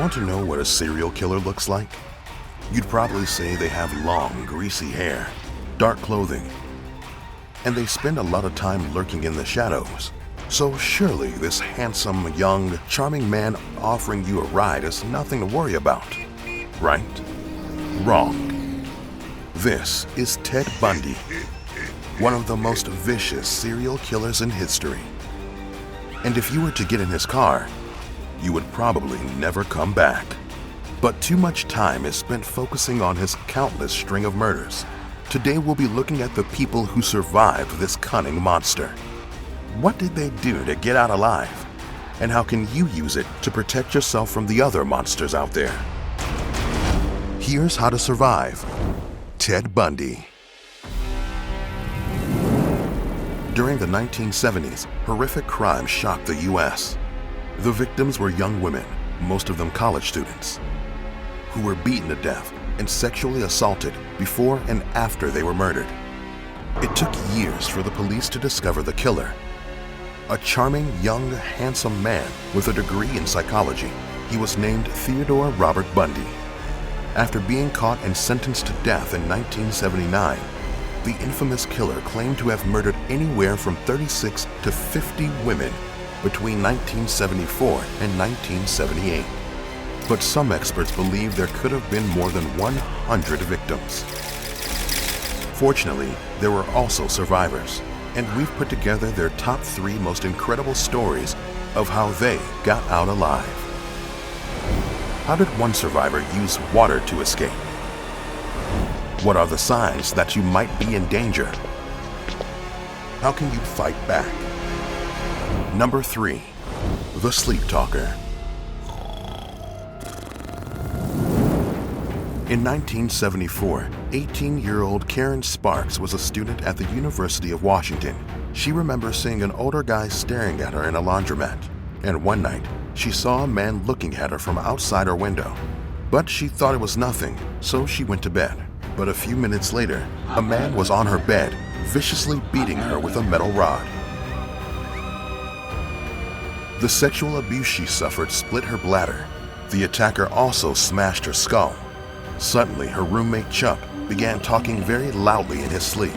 Want to know what a serial killer looks like? You'd probably say they have long, greasy hair, dark clothing, and they spend a lot of time lurking in the shadows. So surely this handsome, young, charming man offering you a ride is nothing to worry about, right? Wrong. This is Ted Bundy, one of the most vicious serial killers in history. And if you were to get in his car, you would probably never come back. But too much time is spent focusing on his countless string of murders. Today we'll be looking at the people who survived this cunning monster. What did they do to get out alive? And how can you use it to protect yourself from the other monsters out there? Here's how to survive Ted Bundy. During the 1970s, horrific crimes shocked the U.S. The victims were young women, most of them college students, who were beaten to death and sexually assaulted before and after they were murdered. It took years for the police to discover the killer. A charming, young, handsome man with a degree in psychology, he was named Theodore Robert Bundy. After being caught and sentenced to death in 1979, the infamous killer claimed to have murdered anywhere from 36 to 50 women between 1974 and 1978. But some experts believe there could have been more than 100 victims. Fortunately, there were also survivors, and we've put together their top 3 most incredible stories of how they got out alive. How did one survivor use water to escape? What are the signs that you might be in danger? How can you fight back? Number 3. The Sleep Talker. In 1974, 18-year-old Karen Sparks was a student at the University of Washington. She remembers seeing an older guy staring at her in a laundromat, and one night, she saw a man looking at her from outside her window. But she thought it was nothing, so she went to bed. But a few minutes later, a man was on her bed, viciously beating her with a metal rod. The sexual abuse she suffered split her bladder. The attacker also smashed her skull. Suddenly, her roommate Chuck began talking very loudly in his sleep.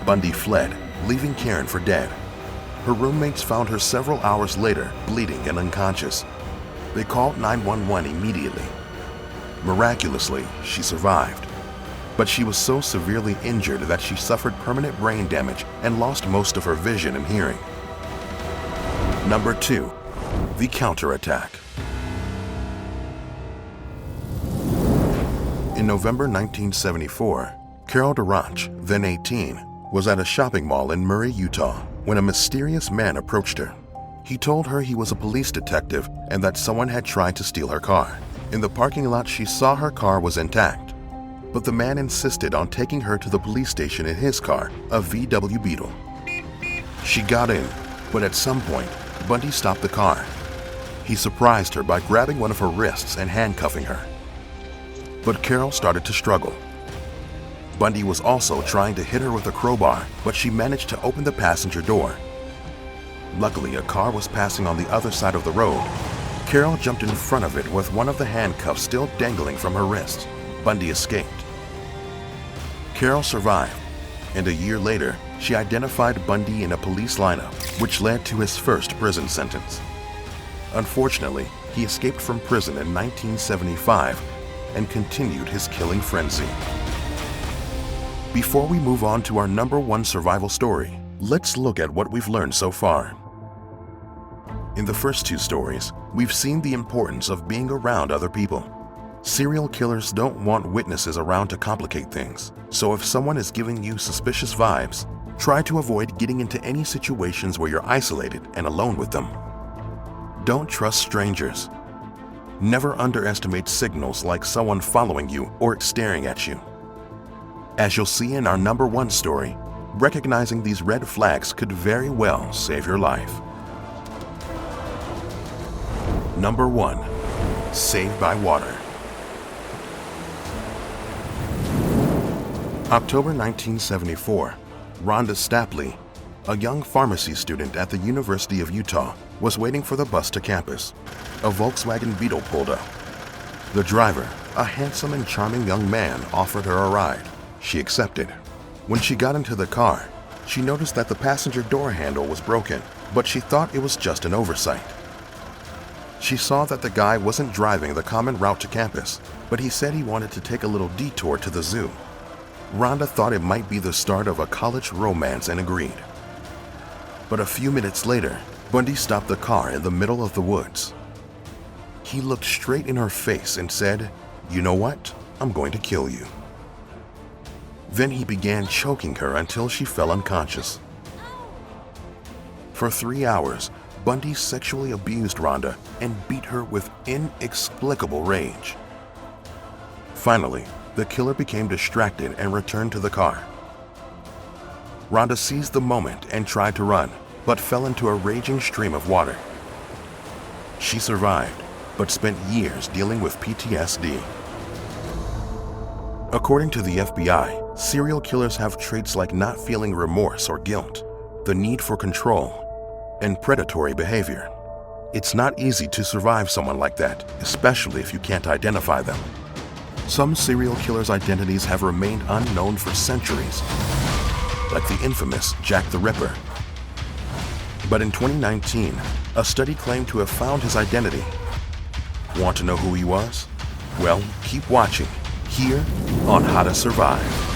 Bundy fled, leaving Karen for dead. Her roommates found her several hours later, bleeding and unconscious. They called 911 immediately. Miraculously, she survived. But she was so severely injured that she suffered permanent brain damage and lost most of her vision and hearing. Number 2. The counterattack. In November 1974, Carol Durant, then 18, was at a shopping mall in Murray, Utah, when a mysterious man approached her. He told her he was a police detective and that someone had tried to steal her car. In the parking lot, she saw her car was intact, but the man insisted on taking her to the police station in his car, a VW Beetle. She got in, but at some point, Bundy stopped the car. He surprised her by grabbing one of her wrists and handcuffing her. But Carol started to struggle. Bundy was also trying to hit her with a crowbar, but she managed to open the passenger door. Luckily, a car was passing on the other side of the road. Carol jumped in front of it with one of the handcuffs still dangling from her wrist. Bundy escaped. Carol survived, and a year later, she identified Bundy in a police lineup, which led to his first prison sentence. Unfortunately, he escaped from prison in 1975 and continued his killing frenzy. Before we move on to our number 1 survival story, let's look at what we've learned so far. In the first 2 stories, we've seen the importance of being around other people. Serial killers don't want witnesses around to complicate things, so if someone is giving you suspicious vibes, try to avoid getting into any situations where you're isolated and alone with them. Don't trust strangers. Never underestimate signals like someone following you or staring at you. As you'll see in our number 1 story, recognizing these red flags could very well save your life. Number 1. Saved by water. October 1974, Rhonda Stapley, a young pharmacy student at the University of Utah, was waiting for the bus to campus. A Volkswagen Beetle pulled up. The driver, a handsome and charming young man, offered her a ride. She accepted. When she got into the car, she noticed that the passenger door handle was broken, but she thought it was just an oversight. She saw that the guy wasn't driving the common route to campus, but he said he wanted to take a little detour to the zoo. Rhonda thought it might be the start of a college romance and agreed. But a few minutes later, Bundy stopped the car in the middle of the woods. He looked straight in her face and said, "You know what? I'm going to kill you." Then he began choking her until she fell unconscious. For 3 hours, Bundy sexually abused Rhonda and beat her with inexplicable rage. Finally, the killer became distracted and returned to the car. Rhonda seized the moment and tried to run, but fell into a raging stream of water. She survived, but spent years dealing with PTSD. According to the FBI, serial killers have traits like not feeling remorse or guilt, the need for control, and predatory behavior. It's not easy to survive someone like that, especially if you can't identify them. Some serial killers' identities have remained unknown for centuries, like the infamous Jack the Ripper. But in 2019, a study claimed to have found his identity. Want to know who he was? Well, keep watching here on How to Survive.